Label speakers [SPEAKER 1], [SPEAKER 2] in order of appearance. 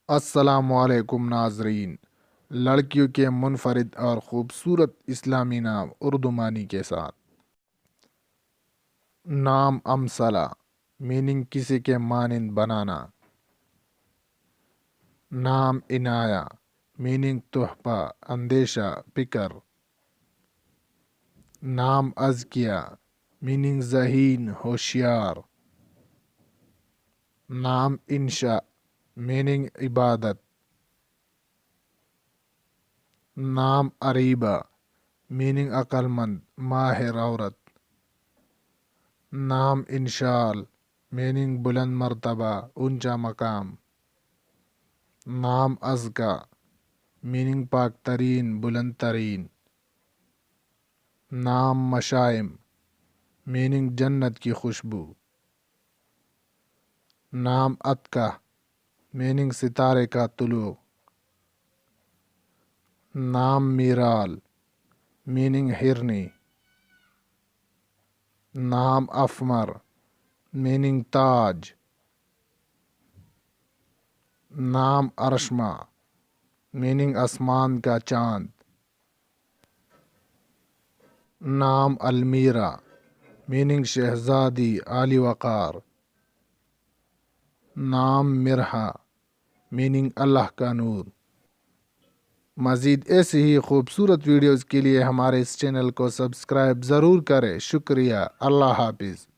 [SPEAKER 1] السلام علیکم ناظرین، لڑکیوں کے منفرد اور خوبصورت اسلامی نام اردو معنی کے ساتھ۔ نام امثلہ میننگ کسی کے مانند بنانا۔ نام عنایہ میننگ تحفہ، اندیشہ، فکر۔ نام اذکیہ میننگ ذہین، ہوشیار۔ نام انشا میننگ عبادت۔ نام اریبہ میننگ عقل مند، ماہر عورت۔ نام انشال میننگ بلند مرتبہ، اونچا مقام۔ نام ازکا میننگ پاک ترین، بلند ترین۔ نام مشائم میننگ جنت کی خوشبو۔ نام اتکا میننگ ستارے کا طلوع۔ نام میرال میننگ ہرنی۔ نام افمر میننگ تاج۔ نام ارشما میننگ آسمان کا چاند۔ نام المیرا میننگ شہزادی، عالی وقار۔ نام مرحا میننگ اللہ کا نور۔ مزید ایسی ہی خوبصورت ویڈیوز کے لیے ہمارے اس چینل کو سبسکرائب ضرور کریں۔ شکریہ، اللہ حافظ۔